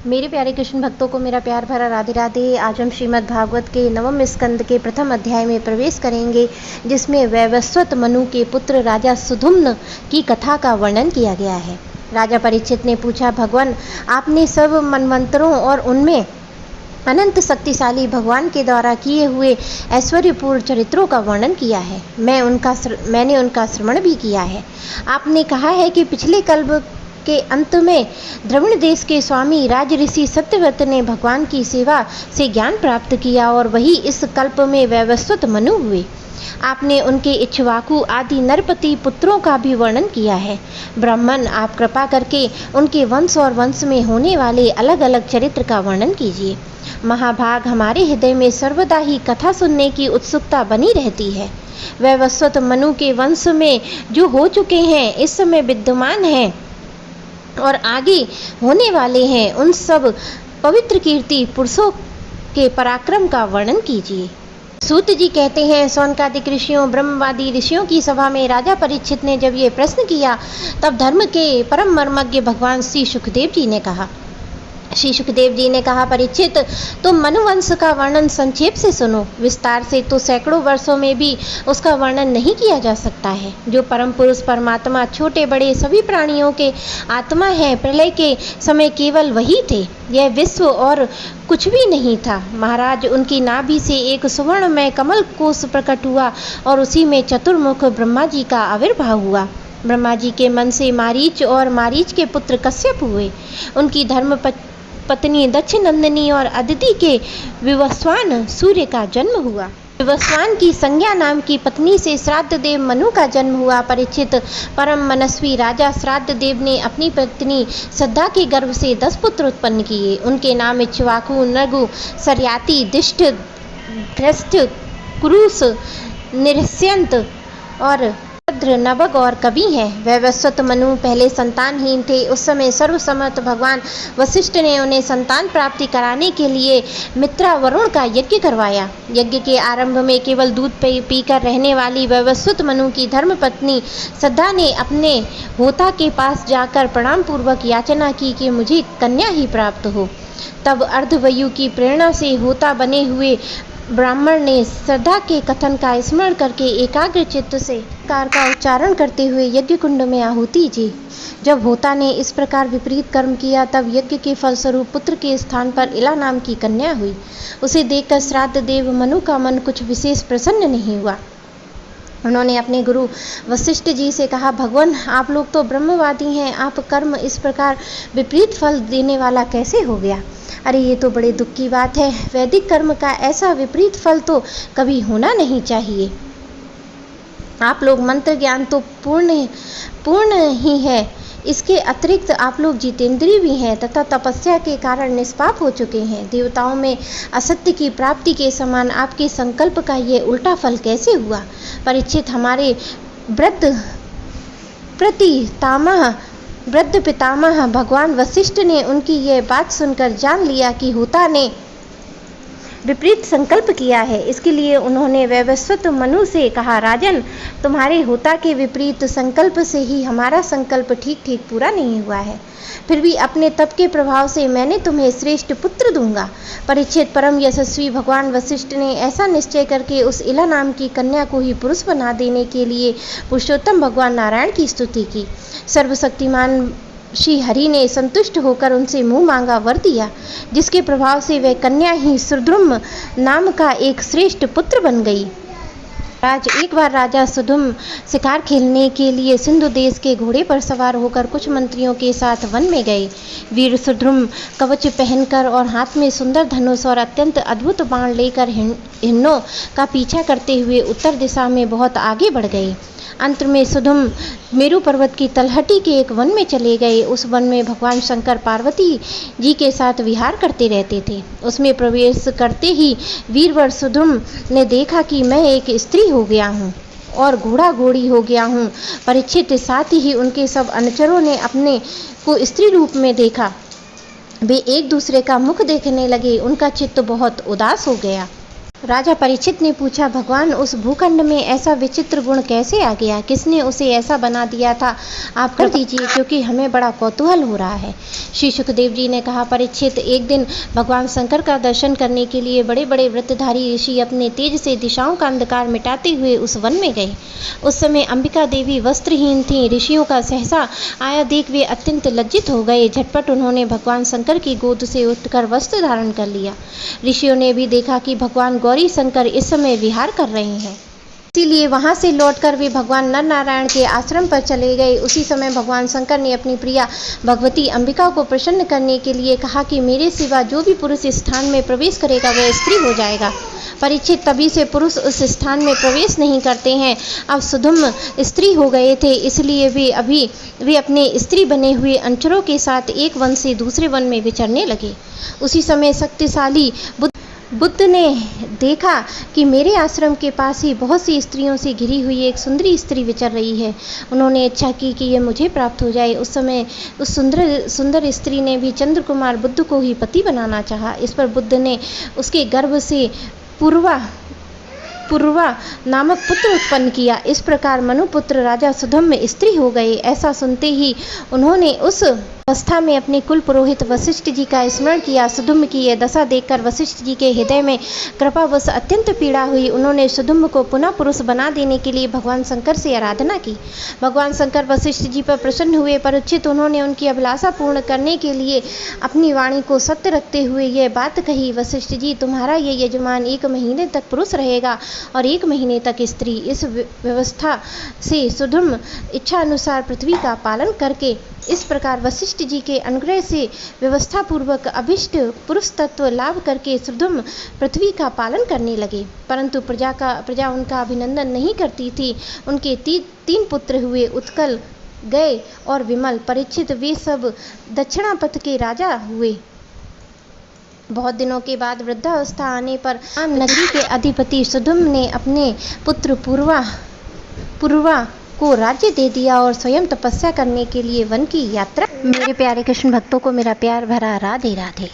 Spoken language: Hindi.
मेरे प्यारे कृष्ण भक्तों को मेरा प्यार भरा राधे राधे। आज हम श्रीमद् भागवत के नवम स्कंद के प्रथम अध्याय में प्रवेश करेंगे, जिसमें वैवस्वत मनु के पुत्र राजा सुधुम्न की कथा का वर्णन किया गया है। राजा परीक्षित ने पूछा, भगवान, आपने सब मनवंतरों और उनमें अनंत शक्तिशाली भगवान के द्वारा किए हुए ऐश्वर्यपूर्ण चरित्रों का वर्णन किया है। मैंने उनका श्रवण भी किया है। आपने कहा है कि पिछले कल्प के अंत में द्रविड़ देश के स्वामी राज ऋषि सत्यव्रत ने भगवान की सेवा से ज्ञान प्राप्त किया और वही इस कल्प में वैवस्वत मनु हुए। आपने उनके इक्ष्वाकु आदि नरपति पुत्रों का भी वर्णन किया है। ब्राह्मण, आप कृपा करके उनके वंश और वंश में होने वाले अलग अलग चरित्र का वर्णन कीजिए। महाभाग, हमारे हृदय में सर्वदा ही कथा सुनने की उत्सुकता बनी रहती है। वैवस्वत मनु के वंश में जो हो चुके हैं, इस समय विद्यमान हैं और आगे होने वाले हैं, उन सब पवित्र कीर्ति पुरुषों के पराक्रम का वर्णन कीजिए। सूत जी कहते हैं, शौनकादिक ऋषियों, ब्रह्मवादी ऋषियों की सभा में राजा परीक्षित ने जब ये प्रश्न किया, तब धर्म के परम मर्मज्ञ भगवान श्री सुखदेव जी ने कहा, परीक्षित, तुम मनुवंश का वर्णन संक्षेप से सुनो। विस्तार से तो सैकड़ों वर्षों में भी उसका वर्णन नहीं किया जा सकता है। जो परम पुरुष परमात्मा छोटे बड़े सभी प्राणियों के आत्मा है, प्रलय के समय केवल वही थे। यह विश्व और कुछ भी नहीं था। महाराज, उनकी नाभि से एक सुवर्णमय कमल कोश प्रकट हुआ और उसी में चतुर्मुख ब्रह्मा जी का आविर्भाव हुआ। ब्रह्मा जी के मन से मारीच और मारीच के पुत्र कश्यप हुए। उनकी धर्म पत्नी दक्षनंदिनी और अदिति के विवस्वान सूर्य का जन्म हुआ। विवस्वान की संज्ञा नाम की पत्नी से श्राद्ध देव मनु का जन्म हुआ। परीक्षित, परम मनस्वी राजा श्राद्ध देव ने अपनी पत्नी श्रद्धा के गर्भ से 10 पुत्र उत्पन्न किए। उनके नाम इक्ष्वाकु, नृगु, सर्याति, दिष्ट, भ्रष्ट, कुरुस, निरस्यंत और नवग और कवि हैं। वैवस्वत मनु पहले संतानहीन थे। उस समय सर्वसमर्थ भगवान वशिष्ठ ने उन्हें संतान प्राप्ति कराने के लिए मित्रा वरुण का यज्ञ करवाया। यज्ञ के आरंभ में केवल दूध पीकर रहने वाली वैवस्वत मनु की धर्मपत्नी श्रद्धा ने अपने होता के पास जाकर प्रणाम पूर्वक याचना की कि मुझे कन्या ही प्राप्त हो। तब अर्धवयु की प्रेरणा से होता बने हुए ब्राह्मण ने श्रद्धा के कथन का स्मरण करके एकाग्र चित्त से कार का उच्चारण करते हुए यज्ञ कुंड में आहुति दी। जब होता ने इस प्रकार विपरीत कर्म किया, तब यज्ञ के फलस्वरूप पुत्र के स्थान पर इला नाम की कन्या हुई। उसे देखकर श्राद्ध देव मनु का मन कुछ विशेष प्रसन्न नहीं हुआ। उन्होंने अपने गुरु वशिष्ठ जी से कहा, भगवान, आप लोग तो ब्रह्मवादी हैं, आप कर्म इस प्रकार विपरीत फल देने वाला कैसे हो गया? अरे, ये तो बड़े दुख की बात है। वैदिक कर्म का ऐसा विपरीत फल तो कभी होना नहीं चाहिए। आप लोग मंत्र ज्ञान तो पूर्ण ही है। इसके अतिरिक्त आप लोग जितेंद्रिय भी हैं तथा तपस्या के कारण निष्पाप हो चुके हैं। देवताओं में असत्य की प्राप्ति के समान आपके संकल्प का ये उल्टा फल कैसे हुआ? परीक्षित, हमारे वृद्ध पितामह भगवान वशिष्ठ ने उनकी यह बात सुनकर जान लिया कि होता ने विपरीत संकल्प किया है। इसके लिए उन्होंने वैवस्वत मनु से कहा, राजन, तुम्हारे होता के विपरीत संकल्प से ही हमारा संकल्प ठीक पूरा नहीं हुआ है। फिर भी अपने तप के प्रभाव से मैंने तुम्हें श्रेष्ठ पुत्र दूंगा। परीक्षित, परम यशस्वी भगवान वशिष्ठ ने ऐसा निश्चय करके उस इला नाम की कन्या को ही पुरुष बना देने के लिए पुरुषोत्तम भगवान नारायण की स्तुति की। सर्वशक्तिमान श्री हरि ने संतुष्ट होकर उनसे मुंह मांगा वर दिया, जिसके प्रभाव से वह कन्या ही सुद्रुम नाम का एक श्रेष्ठ पुत्र बन गई। एक बार राजा सुधुम शिकार खेलने के लिए सिंधु देश के घोड़े पर सवार होकर कुछ मंत्रियों के साथ वन में गए। वीर सुद्रुम कवच पहनकर और हाथ में सुंदर धनुष और अत्यंत अद्भुत बाण लेकर हिरणों का पीछा करते हुए उत्तर दिशा में बहुत आगे बढ़ गए। अंत में सुधुम मेरु पर्वत की तलहटी के एक वन में चले गए। उस वन में भगवान शंकर पार्वती जी के साथ विहार करते रहते थे। उसमें प्रवेश करते ही वीरवर सुधुम ने देखा कि मैं एक स्त्री हो गया हूँ और घोड़ा घोड़ी हो गया हूँ। परीक्षित, साथ ही उनके सब अनुचरों ने अपने को स्त्री रूप में देखा। वे एक दूसरे का मुख देखने लगे। उनका चित्त बहुत उदास हो गया। राजा परीक्षित ने पूछा, भगवान उस भूखंड में ऐसा विचित्र गुण कैसे आ गया? किसने उसे ऐसा बना दिया था? आप कर दीजिए, क्योंकि हमें बड़ा कौतूहल हो रहा है। श्री सुखदेव जी ने कहा, परीक्षित, एक दिन भगवान शंकर का दर्शन करने के लिए बड़े बड़े व्रतधारी ऋषि अपने तेज से दिशाओं का अंधकार मिटाते हुए उस वन में गए। उस समय अंबिका देवी वस्त्रहीन थीं। ऋषियों का सहसा आया देख वे अत्यंत लज्जित हो गए। झटपट उन्होंने भगवान शंकर की गोद से उठकर वस्त्र धारण कर लिया। ऋषियों ने भी देखा कि भगवान गौरी शंकर इस समय विहार कर रहे हैं, इसीलिए वहां से लौटकर वे भगवान नर नारायण के आश्रम पर चले गए। उसी समय भगवान शंकर ने अपनी प्रिया भगवती अंबिका को प्रसन्न करने के लिए कहा कि मेरे सिवा जो भी पुरुष इस स्थान में प्रवेश करेगा वह स्त्री हो जाएगा। परीक्षित, तभी से पुरुष उस स्थान में प्रवेश नहीं करते हैं। अब सुधुम स्त्री हो गए थे, इसलिए वे अपने स्त्री बने हुए अनुचरों के साथ एक वन से दूसरे वन में विचरने लगे। उसी समय शक्तिशाली बुद्ध ने देखा कि मेरे आश्रम के पास ही बहुत सी स्त्रियों से घिरी हुई एक सुंदरी स्त्री विचर रही है। उन्होंने इच्छा की कि यह मुझे प्राप्त हो जाए। उस समय उस सुंदर स्त्री ने भी चंद्रकुमार बुद्ध को ही पति बनाना चाहा। इस पर बुद्ध ने उसके गर्भ से पूर्वा नामक पुत्र उत्पन्न किया। इस प्रकार मनुपुत्र राजा सुधम में स्त्री हो गए। ऐसा सुनते ही उन्होंने उस अवस्था में अपने कुल पुरोहित वशिष्ठ जी का स्मरण किया। सुधुम्ब की यह दशा देखकर वशिष्ठ जी के हृदय में कृपावश अत्यंत पीड़ा हुई। उन्होंने सुधुम्ब को पुनः पुरुष बना देने के लिए भगवान शंकर से आराधना की। भगवान शंकर वशिष्ठ जी पर प्रसन्न हुए। परीक्षित, उन्होंने उनकी अभिलाषा पूर्ण करने के लिए अपनी वाणी को सत्य रखते हुए यह बात कही, वशिष्ठ जी, तुम्हारा ये यजमान 1 महीने तक पुरुष रहेगा और 1 महीने तक स्त्री। इस व्यवस्था से सुधुम्ब इच्छा अनुसार पृथ्वी का पालन करके इस प्रकार वशिष्ठ जी के अनुग्रह से व्यवस्था पूर्वक अभिष्ट पुरुष तत्व लाभ करके सुधुम्ब पृथ्वी का पालन करने लगे। परंतु प्रजा उनका अभिनंदन नहीं करती थी। उनके 3 पुत्र हुए, उत्कल, गय और विमल। परीक्षित, वे सब दक्षिणापथ के राजा हुए। बहुत दिनों के बाद वृद्धावस्था आने पर नगरी के अधिपति सुधुम्ब ने अपने पुत्र पूर्वा को राज्य दे दिया और स्वयं तपस्या करने के लिए वन की यात्रा। मेरे प्यारे कृष्ण भक्तों को मेरा प्यार भरा राधे राधे।